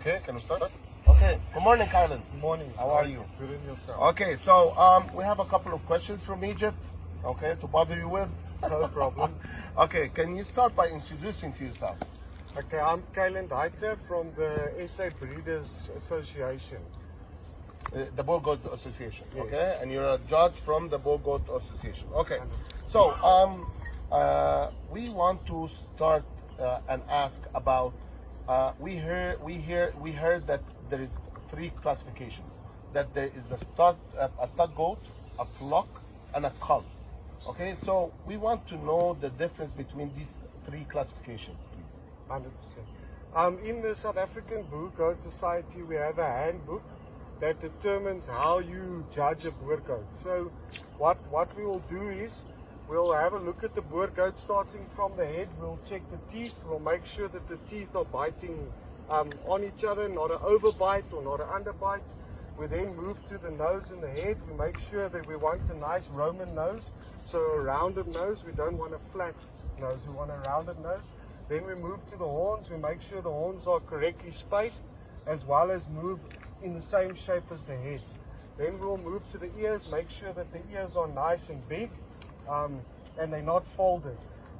Okay, can we start? Okay, good morning, Carlin. Good morning. How are you? Good in yourself. Okay, so we have a couple of questions from Egypt, okay, to bother you with. No problem. Okay, can you start by introducing to yourself? Okay, I'm Kalen Deiter from the SA Breeders Association. The Boer Goat Association, Yes. okay? And you're a judge from the Boer Goat Association. Okay, so we want to start and ask about, we heard that there is 3 classifications. That there is a stud goat, a flock, and a cull. Okay, so we want to know the difference between these 3 classifications, please. 100%. In the South African Boer Goat Society, we have a handbook that determines how you judge a Boer goat. So what we will do is we'll have a look at the Boer goat starting from the head. We'll check the teeth. We'll make sure that the teeth are biting on each other, not an overbite or not an underbite. We then move to the nose and the head. We make sure that we want a nice Roman nose, so a rounded nose. We don't want a flat nose. We want a rounded nose. Then we move to the horns. We make sure the horns are correctly spaced, as well as move in the same shape as the head. Then we'll move to the ears, make sure that the ears are nice and big and they're not folded.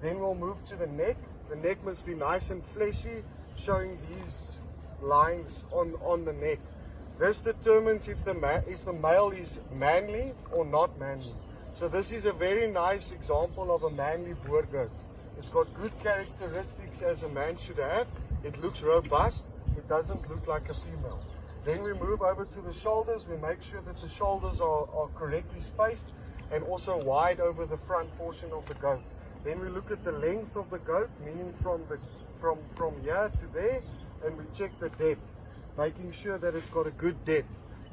Then we'll move to the neck. The neck must be nice and fleshy, showing these lines on the neck. This determines if the male is manly or not manly. So this is a very nice example of a manly Boer goat. It's got good characteristics as a man should have. It looks robust. It doesn't look like a female. Then we move over to the shoulders. We make sure that the shoulders are correctly spaced and also wide over the front portion of the goat. Then we look at the length of the goat, meaning from here to there, and we check the depth, making sure that it's got a good depth.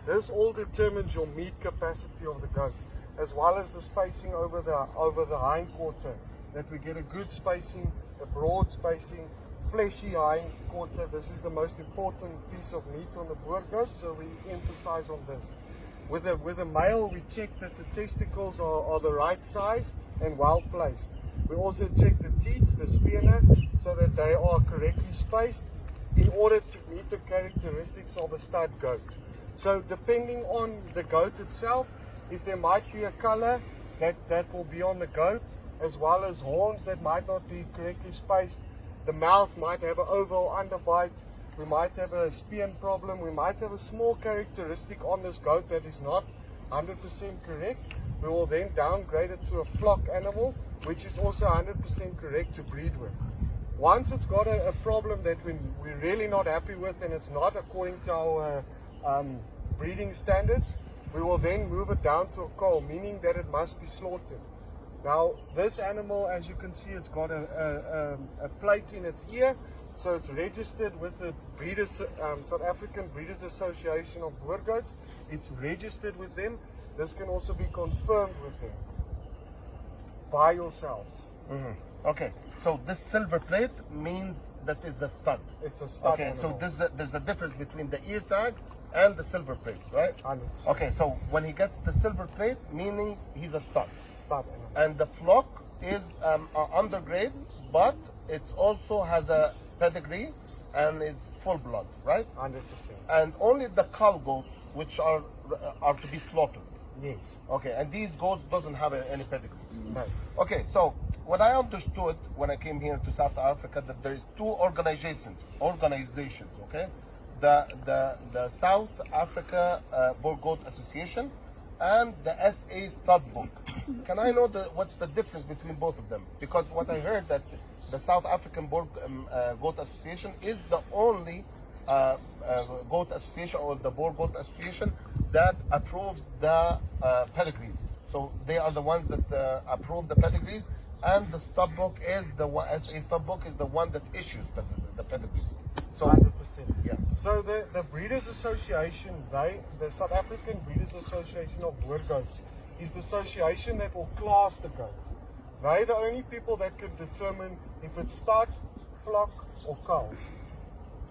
This all determines your meat capacity of the goat, as well as the spacing over the hind quarter, that we get a good spacing, a broad spacing, fleshy hind quarter. This is the most important piece of meat on the Boer goat, so we emphasize on this. With a male, we check that the testicles are the right size and well placed. We also check the teats, the spina, so that they are correctly spaced in order to meet the characteristics of a stud goat. So depending on the goat itself, if there might be a color that will be on the goat, as well as horns that might not be correctly spaced. The mouth might have an oval underbite. We might have a spear problem. We might have a small characteristic on this goat that is not 100% correct. We will then downgrade it to a flock animal, which is also 100% correct to breed with. Once it's got a problem that we're really not happy with and it's not according to our breeding standards, we will then move it down to a cull, meaning that it must be slaughtered. Now, this animal, as you can see, it's got a plate in its ear, so it's registered with the South African Breeders Association of Boer Goats. It's registered with them. This can also be confirmed with them by yourself. Mm-hmm. Okay, so this silver plate means that is a stud. It's a stud. Okay, animal. so there's a difference between the ear tag and the silver plate, right? 100%. Okay, so when he gets the silver plate, meaning he's a stud. Stud animal. And the flock is undergrade, but it also has a pedigree and is full blood, right? 100%. And only the cull goats, which are to be slaughtered. Yes. Okay, and these goats doesn't have any pedigree. Right. Okay, so what I understood when I came here to South Africa, that there is 2 organizations, okay? The South Africa Boer Goat Association and the SA Stud Book. Can I know what's the difference between both of them? Because what I heard that the South African Boer Goat Association is the only goat association, or the Boer Goat Association, that approves the pedigrees. So they are the ones that approve the pedigrees, and the stud book is SA Stud Book is the one that issues the pedigrees. So 100%. yeah. So the Breeders Association, the South African Breeders Association of Boer Goats, is the association that will class the goat. They're the only people that can determine if it's stud, flock, or cull.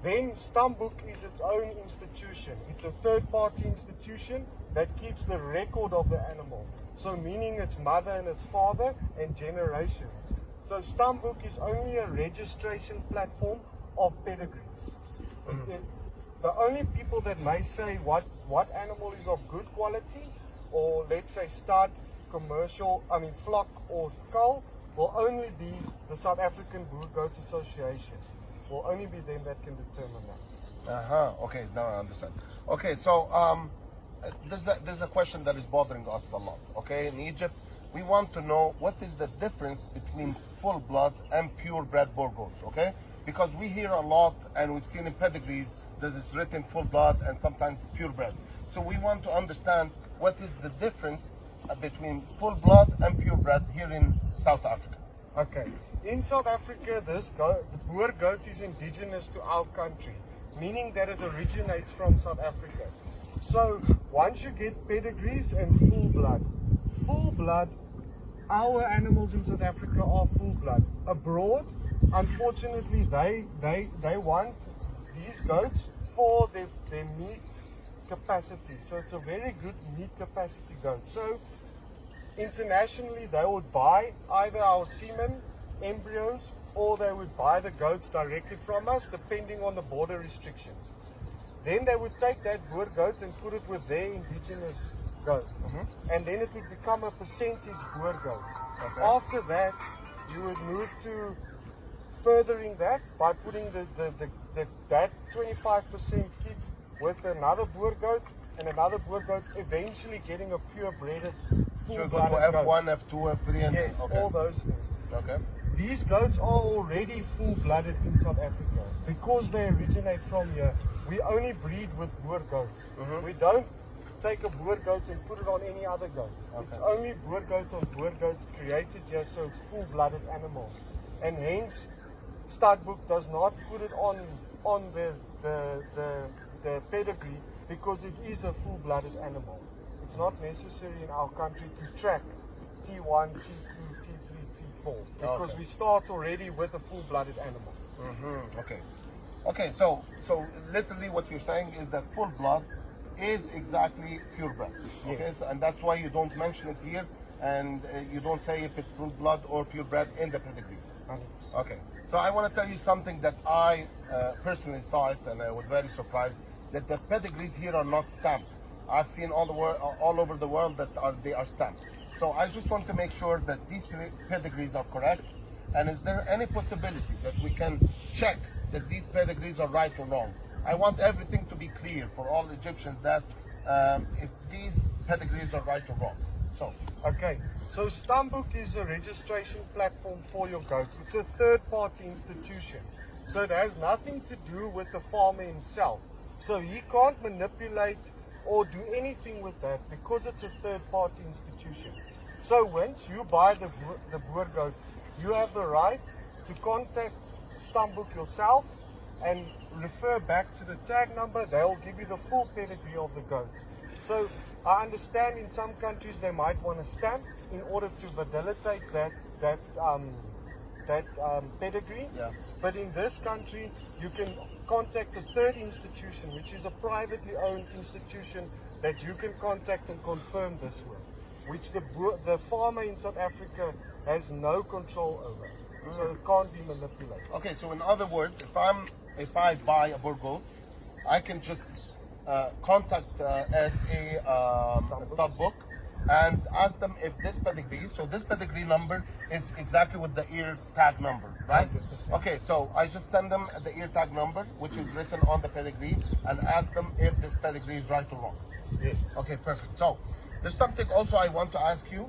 Then Stamboek is its own institution. It's a third-party institution that keeps the record of the animal. So meaning its mother and its father and generations. So Stamboek is only a registration platform of pedigrees. the only people that may say what animal is of good quality, or let's say stud, flock or cull, will only be the South African Boer Goat Association. Will only be them that can determine that. Okay, now I understand. Okay, so there's a question that is bothering us a lot. Okay, in Egypt, we want to know what is the difference between full blood and purebred Boer goats. Okay, because we hear a lot and we've seen in pedigrees that is written full blood and sometimes purebred. So we want to understand what is the difference between full blood and purebred here in South Africa. Okay, in South Africa, the Boer goat is indigenous to our country, meaning that it originates from South Africa. So once you get pedigrees and full blood, our animals in South Africa are full blood. Abroad, unfortunately, they want these goats for their meat capacity. So it's a very good meat capacity goat. So internationally, they would buy either our semen, embryos, or they would buy the goats directly from us, depending on the border restrictions. Then they would take that Boer goat and put it with their indigenous goat. And then it would become a percentage Boer goat. Okay. After that, you would move to furthering that by putting that 25% kit with another Boer goat and another Boer goat, eventually getting a purebred So you go to F1, F2, F3, and yes, okay. all those things. Okay. These goats are already full-blooded in South Africa because they originate from here. We only breed with Boer goats. We don't take a Boer goat and put it on any other goat. Okay. It's only Boer goat on Boer goats created here, so it's full-blooded animals. And hence, stud book does not put it on the pedigree because it is a full-blooded animal. It's not necessary in our country to track T1, T2, T3, T4 because Okay. we start already with a full-blooded animal. Okay. Okay, so literally what you're saying is that full blood is exactly purebred. Okay, Yes. so, and that's why you don't mention it here, and you don't say if it's full blood or purebred in the pedigree. 100%. Okay, so I want to tell you something that I personally saw it, and I was very surprised that the pedigrees here are not stamped. I've seen all over the world that they are stamped. So I just want to make sure that these pedigrees are correct. And is there any possibility that we can check that these pedigrees are right or wrong? I want everything to be clear for all Egyptians that if these pedigrees are right or wrong. So, Okay, so Stambuk is a registration platform for your goats. It's a third-party institution. So it has nothing to do with the farmer himself. So he can't manipulate or do anything with that because it's a third-party institution. So once you buy the Boer goat, you have the right to contact Stambuk yourself and refer back to the tag number. They'll give you the full pedigree of the goat. So I understand in some countries they might want a stamp in order to validate that pedigree. Yeah. But in this country, you can contact a third institution, which is a privately owned institution that you can contact and confirm this with, which the farmer in South Africa has no control over. So it can't be manipulated. okay, so in other words, if I buy a Boer goat, I can just contact SA stud book and ask them if this pedigree, so this pedigree number is exactly with the ear tag number, right? 100%. Okay, so I just send them the ear tag number, which is written on the pedigree, and ask them if this pedigree is right or wrong. Yes. Okay, perfect. So there's something also I want to ask you.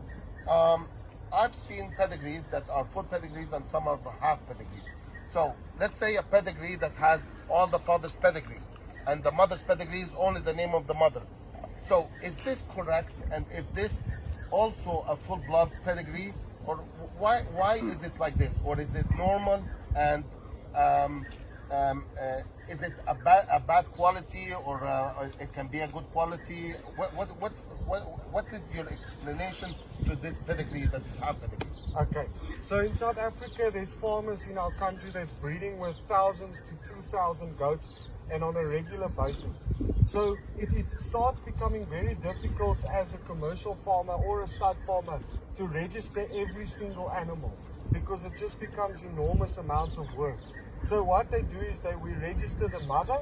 I've seen pedigrees that are full pedigrees and some are half pedigrees. So let's say a pedigree that has all the father's pedigree and the mother's pedigree is only the name of the mother. So is this correct? And if this also a full blood pedigree, or why is it like this? Or is it normal? And is it a bad quality, or it can be a good quality? What is your explanation to this pedigree that is half pedigree? Okay, so in South Africa, there's farmers in our country that's breeding with thousands to 2,000 goats and on a regular basis. So it starts becoming very difficult as a commercial farmer or a stud farmer to register every single animal because it just becomes enormous amount of work. So what they do is we register the mother,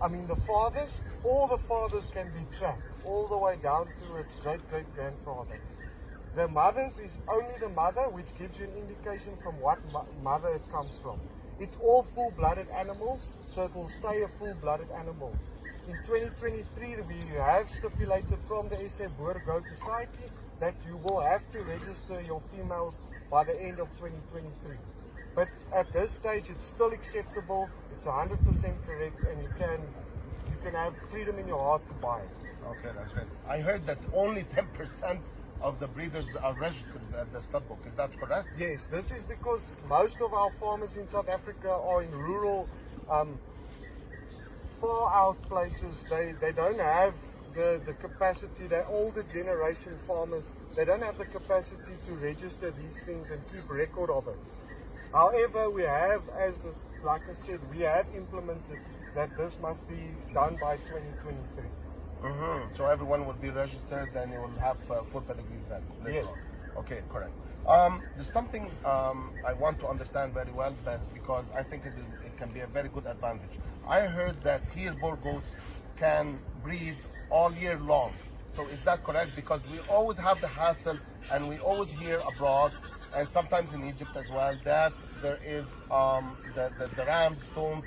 I mean, the fathers, all the fathers can be tracked all the way down to its great-great-grandfather. The mothers is only the mother, which gives you an indication from what mother it comes from. It's all full-blooded animals, so it will stay a full-blooded animal. In 2023, we have stipulated from the SA Boer Goat Society that you will have to register your females by the end of 2023. But at this stage, it's still acceptable, it's 100% correct, and you can have freedom in your heart to buy it. Okay, that's great. I heard that only 10% of the breeders are registered at the stud book. Is that correct? Yes, this is because most of our farmers in South Africa are in rural, far out places. They don't have the capacity, the older generation farmers, they don't have the capacity to register these things and keep record of it. However, we have, like I said, we have implemented that this must be done by 2023. So everyone will be registered, and you will have full pedigrees then. Yes. Okay, correct. There's something I want to understand very well, because I think it can be a very good advantage. I heard that here Boer goats can breed all year long. So is that correct? Because we always have the hassle, and we always hear abroad, and sometimes in Egypt as well, that there is the rams don't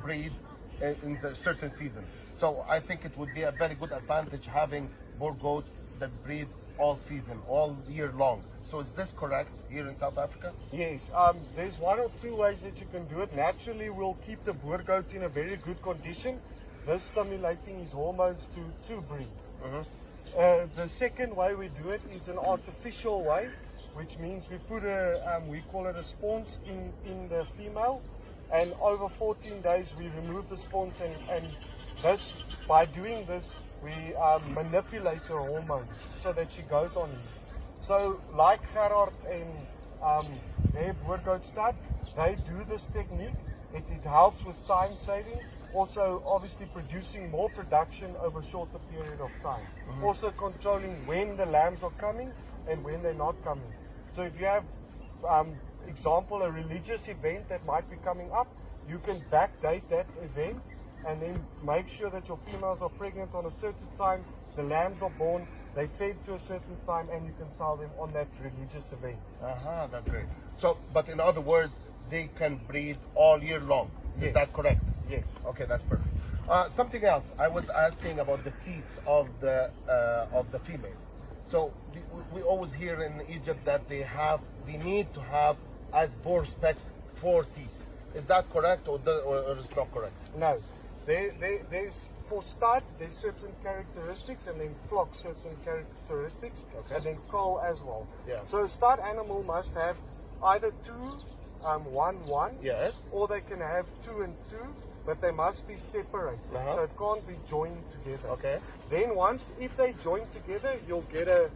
breed in the certain season. So I think it would be a very good advantage having Boer goats that breed all season, all year long. So is this correct here in South Africa? Yes, there's one or two ways that you can do it. Naturally, we'll keep the Boer goats in a very good condition, thus stimulating his hormones to breed. The second way we do it is an artificial way, which means we put we call it a sponge in the female, and over 14 days we remove the sponge, and this, by doing this, we manipulate her hormones so that she goes on leave. So like Gerard and their Boer goat stud, they do this technique. It helps with time saving, also obviously producing more production over a shorter period of time. Also controlling when the lambs are coming and when they're not coming. So if you have, example, a religious event that might be coming up, you can backdate that event and then make sure that your females are pregnant on a certain time, the lambs are born, they fed to a certain time, and you can sell them on that religious event. That's great. So, but in other words, they can breed all year long. Yes. Is that correct? Yes. Okay, that's perfect. Something else, I was asking about the teeth of the female. So we always hear in Egypt that they need to have, as Boer specs, 4 teeth. Is that correct, or it's not correct? No. There's for stud, there's certain characteristics, and then flock certain characteristics, and then coal as well. Yeah. So a stud animal must have either 2, 1, Yes. or they can have 2 and 2, but they must be separated, so it can't be joined together. Okay. Then if they join together, you'll get a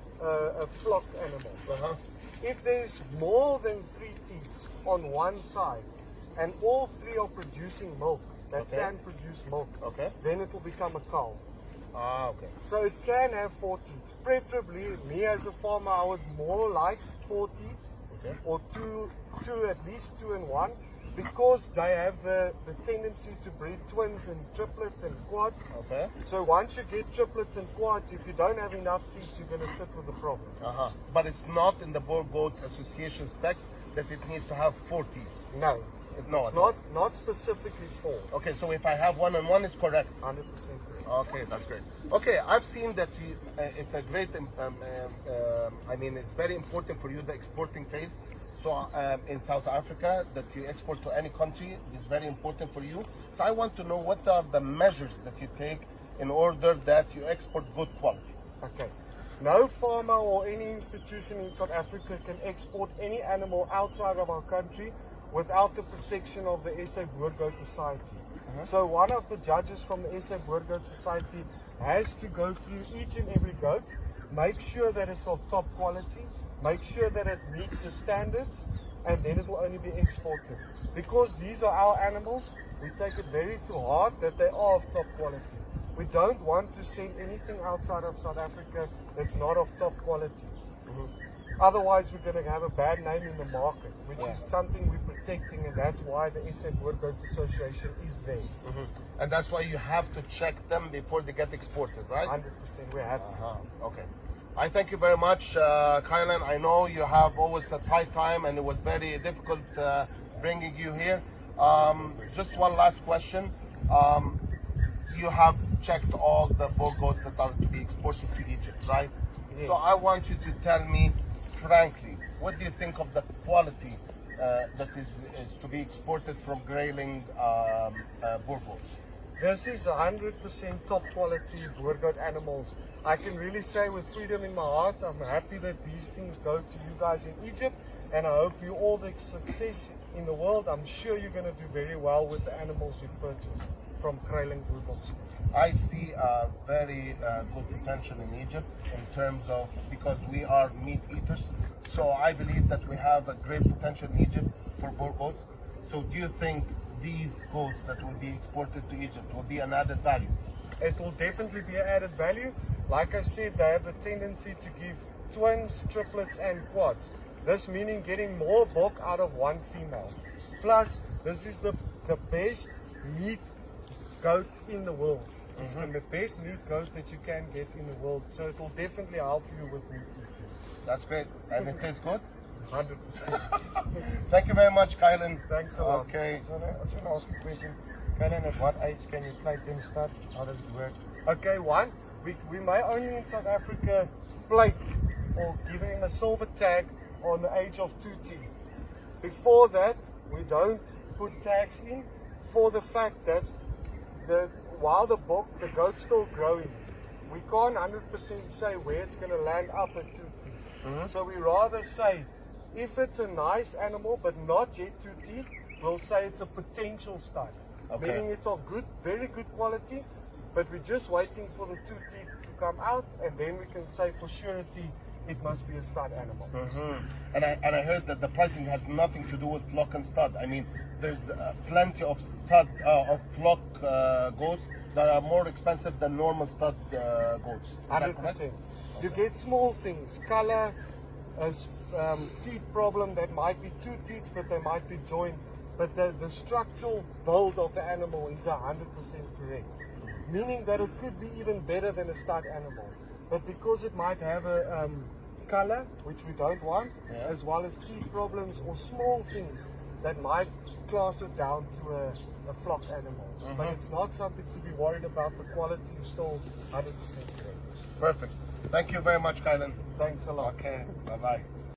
flock animal. If there's more than 3 teeth on one side, and all 3 are producing milk, that can produce milk, then it will become a cow. Okay. So it can have 4 teeth. Preferably, me as a farmer, I would more like 4 teeth, or two, at least 2 and 1, because they have the tendency to breed twins and triplets and quads. So once you get triplets and quads, if you don't have enough teeth, you're going to sit with a problem. But it's not in the Boer Goat Association specs that it needs to have 4 teeth. No. No, it's not specifically 4. Okay, so if I have 1 and 1, it's correct. 100% correct. Okay, that's great. Okay, I've seen that it's a great, I mean, it's very important for you, the exporting phase. So in South Africa, that you export to any country is very important for you. So I want to know, what are the measures that you take in order that you export good quality? Okay. No farmer or any institution in South Africa can export any animal outside of our country without the protection of the SA Boer Goat Society. So one of the judges from the SA Boer Goat Society has to go through each and every goat, make sure that it's of top quality, make sure that it meets the standards, and then it will only be exported. Because these are our animals, we take it very to heart that they are of top quality. We don't want to send anything outside of South Africa that's not of top quality. Otherwise, we're going to have a bad name in the market, which Yeah. is something we're protecting, and that's why the SA Boer Goat Association is there. And that's why you have to check them before they get exported, right? 100%, we have to. Okay. I thank you very much, Kylan. I know you have always a tight time and it was very difficult bringing you here. Just one last question. You have checked all the Boer goats that are to be exported to Egypt, right? Yes. So I want you to tell me frankly, what do you think of the quality that is to be exported from grayling Boer goats? This is 100% top quality Boer Goat animals. I can really say with freedom in my heart, I'm happy that these things go to you guys in Egypt, and I hope you all the success in the world. I'm sure you're going to do very well with the animals you purchase from grayling bulldogs. I see a very good potential in Egypt in terms of, because we are meat eaters, so I believe that we have a great potential in Egypt for Boer goats. So do you think these goats that will be exported to Egypt will be an added value? It will definitely be an added value. Like I said, they have the tendency to give twins, triplets and quads. This meaning getting more bulk out of one female. Plus, this is the best meat goat in the world. It's the best meat goat that you can get in the world. So it will definitely help you with meat eating. That's great. And it tastes good? 100%. Thank you very much, Kylan. Thanks a lot. Okay. So I was going to ask you a question. Kylan, at what age can you plate them stud? How does it work? Okay, one, we may only in South Africa plate or give him a silver tag on the age of 2 teeth. Before that, we don't put tags in for the fact that while the goat's still growing, we can't 100% say where it's going to land up at 2 teeth. So we rather say, if it's a nice animal but not yet 2 teeth, we'll say it's a potential stud. Okay. Meaning it's of good, very good quality, but we're just waiting for the 2 teeth to come out, and then we can say for surety it must be a stud animal. And I heard that the pricing has nothing to do with flock and stud. I mean, there's plenty of stud of flock goats that are more expensive than normal stud goats. Is that correct? 100%. You get small things, color, teeth problem that might be 2 teeth, but they might be joined. But the structural build of the animal is 100% correct. Meaning that it could be even better than a stud animal. But because it might have a color, which we don't want, as well as teeth problems or small things that might class it down to a flock animal. But it's not something to be worried about. The quality is still 100% correct. Perfect. Thank you very much, Kylan. Thanks a lot. Okay, bye-bye.